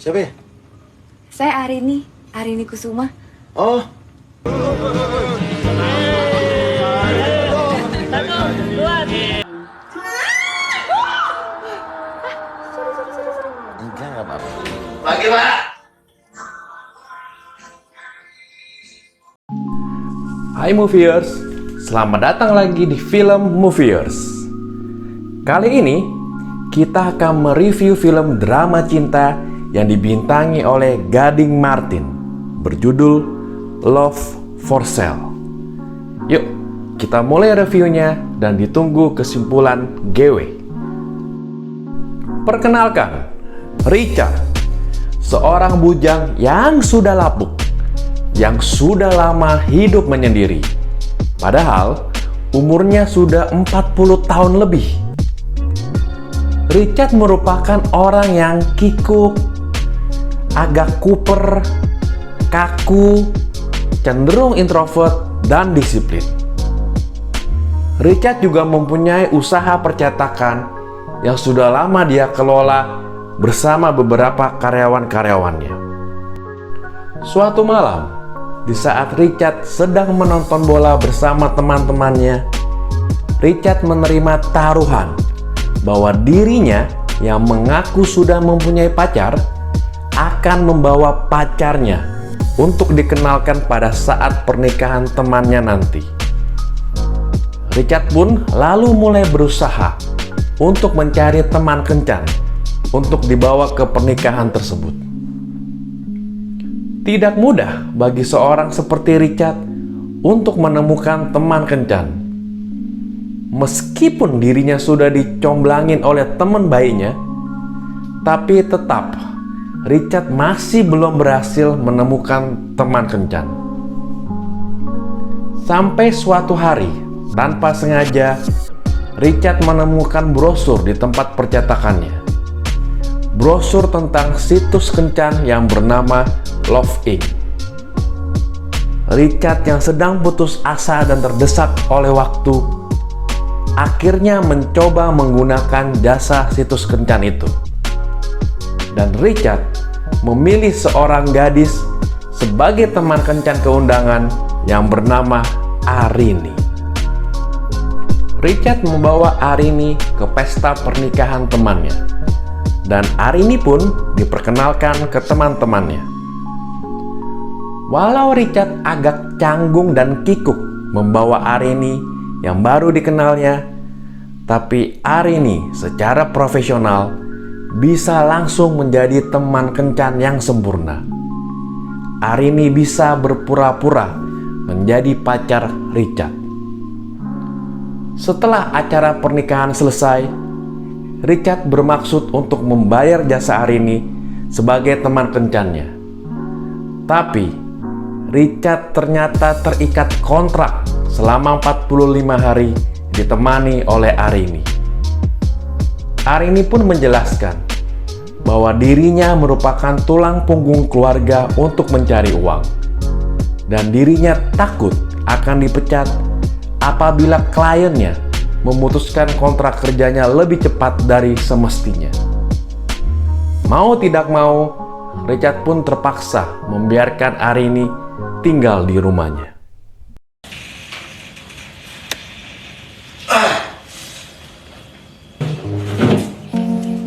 Siapa ya? Saya Arini Kusuma. Oh, enggak apa-apa. Pagi, Pak. Hai Moviers, selamat datang lagi di Film Moviers. Kali ini kita akan mereview film drama cinta yang dibintangi oleh Gading Marten berjudul Love for Sale. Yuk, kita mulai reviewnya dan ditunggu kesimpulan GW. Perkenalkan, Richard, seorang bujang yang sudah lapuk, yang sudah lama hidup menyendiri. Padahal umurnya sudah 40 tahun lebih. Richard merupakan orang yang kikuk, agak kuper, kaku, cenderung introvert, dan disiplin. Richard juga mempunyai usaha percetakan yang sudah lama dia kelola bersama beberapa karyawan-karyawannya. Suatu malam, di saat Richard sedang menonton bola bersama teman-temannya, Richard menerima taruhan bahwa dirinya yang mengaku sudah mempunyai pacar akan membawa pacarnya untuk dikenalkan pada saat pernikahan temannya nanti. Richard pun lalu mulai berusaha untuk mencari teman kencan untuk dibawa ke pernikahan tersebut. Tidak mudah bagi seorang seperti Richard untuk menemukan teman kencan. Meskipun dirinya sudah dicomblangin oleh teman bayinya, tapi tetap Richard masih belum berhasil menemukan teman kencan. Sampai suatu hari, tanpa sengaja, Richard menemukan brosur di tempat percetakannya. Brosur tentang situs kencan yang bernama Love Inc. Richard yang sedang putus asa dan terdesak oleh waktu, akhirnya mencoba menggunakan jasa situs kencan itu. Dan Richard memilih seorang gadis sebagai teman kencan keundangan yang bernama Arini. Richard membawa Arini ke pesta pernikahan temannya, dan Arini pun diperkenalkan ke teman-temannya. Walau Richard agak canggung dan kikuk membawa Arini yang baru dikenalnya, tapi Arini secara profesional bisa langsung menjadi teman kencan yang sempurna. Arini bisa berpura-pura menjadi pacar Richard. Setelah acara pernikahan selesai, Richard bermaksud untuk membayar jasa Arini sebagai teman kencannya. Tapi Richard ternyata terikat kontrak selama 45 hari ditemani oleh Arini. Arini pun menjelaskan bahwa dirinya merupakan tulang punggung keluarga untuk mencari uang, dan dirinya takut akan dipecat apabila kliennya memutuskan kontrak kerjanya lebih cepat dari semestinya. Mau tidak mau, Richard pun terpaksa membiarkan Arini tinggal di rumahnya.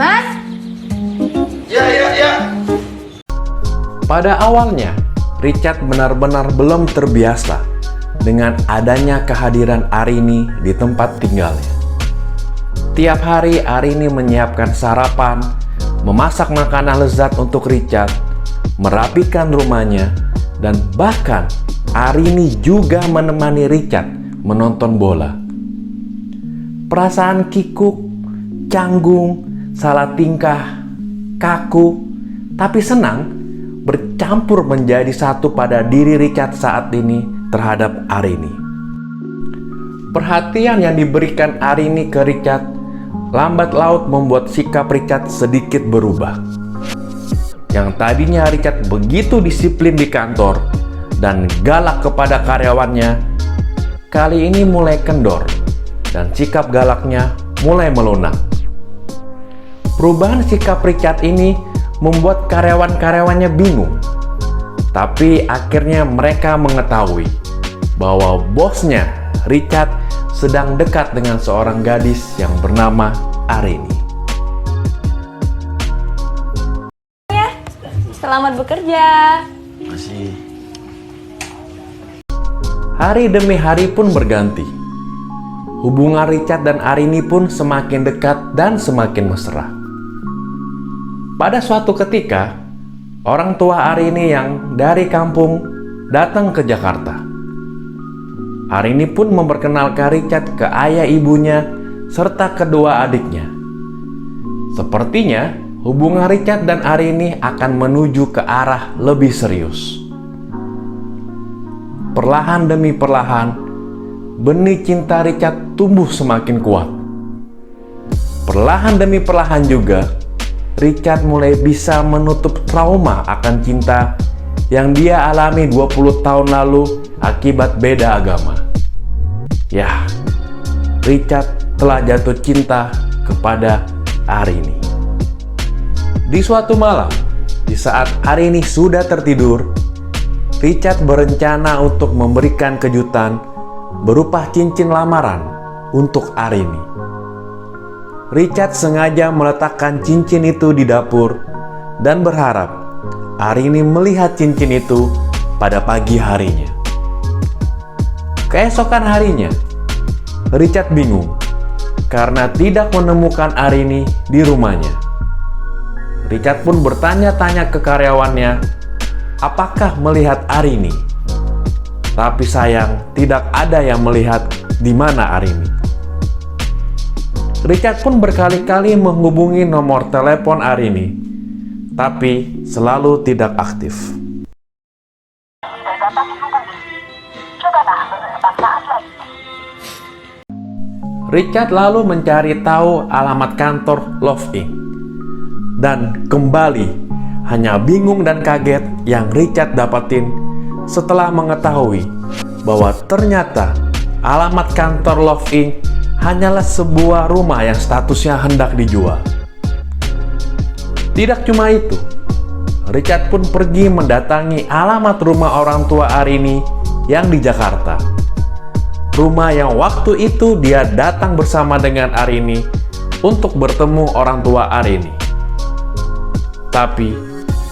Mas? Ya. Pada awalnya, Richard benar-benar belum terbiasa dengan adanya kehadiran Arini di tempat tinggalnya. Tiap hari Arini menyiapkan sarapan, memasak makanan lezat untuk Richard, merapikan rumahnya, dan bahkan Arini juga menemani Richard menonton bola. Perasaan kikuk, canggung, salah tingkah, kaku, tapi senang bercampur menjadi satu pada diri Richard saat ini terhadap Arini. Perhatian yang diberikan Arini ke Richard lambat laut membuat sikap Richard sedikit berubah. Yang tadinya Richard begitu disiplin di kantor dan galak kepada karyawannya, kali ini mulai kendor dan sikap galaknya mulai melunak. Perubahan sikap Richard ini membuat karyawan-karyawannya bingung. Tapi akhirnya mereka mengetahui bahwa bosnya, Richard, sedang dekat dengan seorang gadis yang bernama Arini. Selamat bekerja. Masih. Hari demi hari pun berganti. Hubungan Richard dan Arini pun semakin dekat dan semakin mesra. Pada suatu ketika, orang tua Arini yang dari kampung datang ke Jakarta. Arini pun memperkenalkan Richard ke ayah ibunya serta kedua adiknya. Sepertinya hubungan Richard dan Arini akan menuju ke arah lebih serius. Perlahan demi perlahan, benih cinta Richard tumbuh semakin kuat. Perlahan demi perlahan juga, Richard mulai bisa menutup trauma akan cinta yang dia alami 20 tahun lalu akibat beda agama. Ya, Richard telah jatuh cinta kepada Arini. Di suatu malam, di saat Arini sudah tertidur, Richard berencana untuk memberikan kejutan berupa cincin lamaran untuk Arini. Richard sengaja meletakkan cincin itu di dapur dan berharap Arini melihat cincin itu pada pagi harinya. Keesokan harinya, Richard bingung karena tidak menemukan Arini di rumahnya. Richard pun bertanya-tanya ke karyawannya, apakah melihat Arini? Tapi sayang, tidak ada yang melihat di mana Arini. Richard pun berkali-kali menghubungi nomor telepon Arini, tapi selalu tidak aktif. Richard lalu mencari tahu alamat kantor Love Inc. Dan kembali hanya bingung dan kaget yang Richard dapatin setelah mengetahui bahwa ternyata alamat kantor Love Inc. hanyalah sebuah rumah yang statusnya hendak dijual. Tidak cuma itu, Richard pun pergi mendatangi alamat rumah orang tua Arini yang di Jakarta. Rumah yang waktu itu dia datang bersama dengan Arini untuk bertemu orang tua Arini. Tapi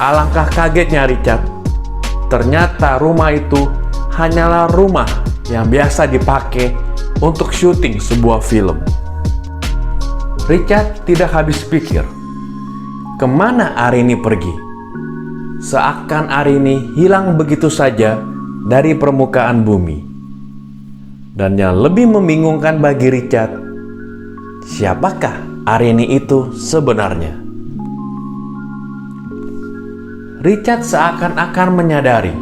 alangkah kagetnya Richard, ternyata rumah itu hanyalah rumah yang biasa dipakai untuk syuting sebuah film. Richard tidak habis pikir, kemana Arini pergi? Seakan Arini hilang begitu saja dari permukaan bumi. Dan yang lebih membingungkan bagi Richard, siapakah Arini itu sebenarnya? Richard seakan-akan menyadari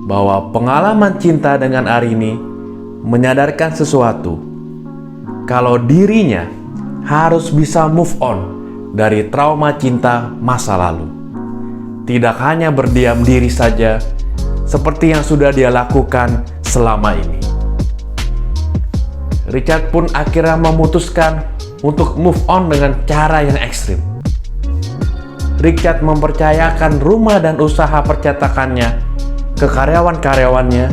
bahwa pengalaman cinta dengan Arini menyadarkan sesuatu, kalau dirinya harus bisa move on dari trauma cinta masa lalu. Tidak hanya berdiam diri saja seperti yang sudah dia lakukan selama ini. Richard pun akhirnya memutuskan untuk move on dengan cara yang ekstrim. Richard mempercayakan rumah dan usaha percetakannya ke karyawan-karyawannya,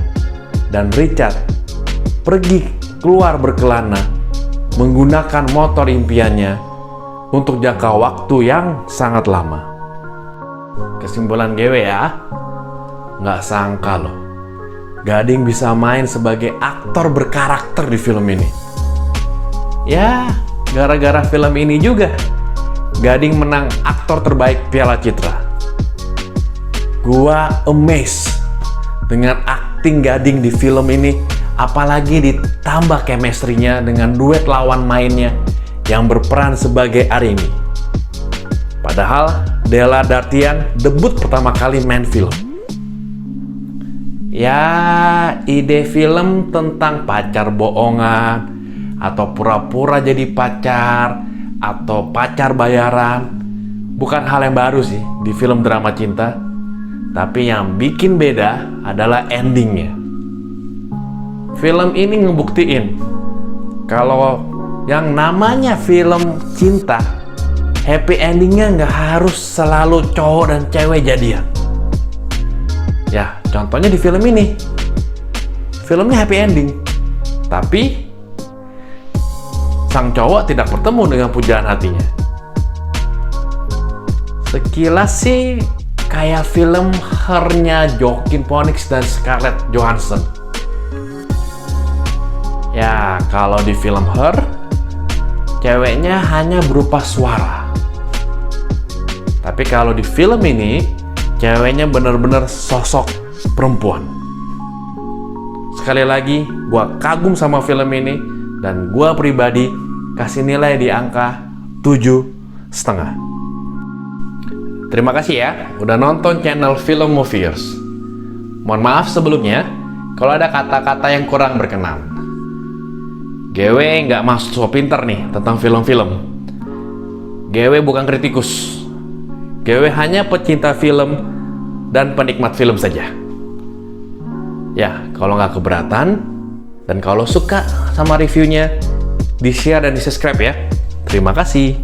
dan Richard pergi keluar berkelana menggunakan motor impiannya untuk jangka waktu yang sangat lama. Kesimpulan gue ya, nggak sangka loh, Gading bisa main sebagai aktor berkarakter di film ini. Ya, gara-gara film ini juga Gading menang aktor terbaik Piala Citra. Gua amazed dengan akting Gading di film ini, apalagi ditambah chemistry-nya dengan duet lawan mainnya yang berperan sebagai Arini. Padahal Della Dartian debut pertama kali main film. Ya, ide film tentang pacar bohongan, atau pura-pura jadi pacar, atau pacar bayaran, bukan hal yang baru sih di film drama cinta. Tapi yang bikin beda adalah endingnya. Film ini ngebuktiin kalau yang namanya film cinta, happy endingnya nggak harus selalu cowok dan cewek jadian. Ya, contohnya di film ini. Filmnya happy ending, tapi sang cowok tidak bertemu dengan pujaan hatinya. Sekilas sih kayak film Her-nya Joaquin Phoenix dan Scarlett Johansson. Ya, kalau di film Her, ceweknya hanya berupa suara. Tapi kalau di film ini, ceweknya benar-benar sosok perempuan. Sekali lagi, gua kagum sama film ini dan gua pribadi kasih nilai di angka 7,5. Terima kasih ya udah nonton channel Film Moviers. Mohon maaf sebelumnya kalau ada kata-kata yang kurang berkenan. GW nggak maksud so pinter nih tentang film-film. GW bukan kritikus. GW hanya pecinta film dan penikmat film saja. Ya, kalau nggak keberatan dan kalau suka sama reviewnya, di-share dan di-subscribe ya. Terima kasih.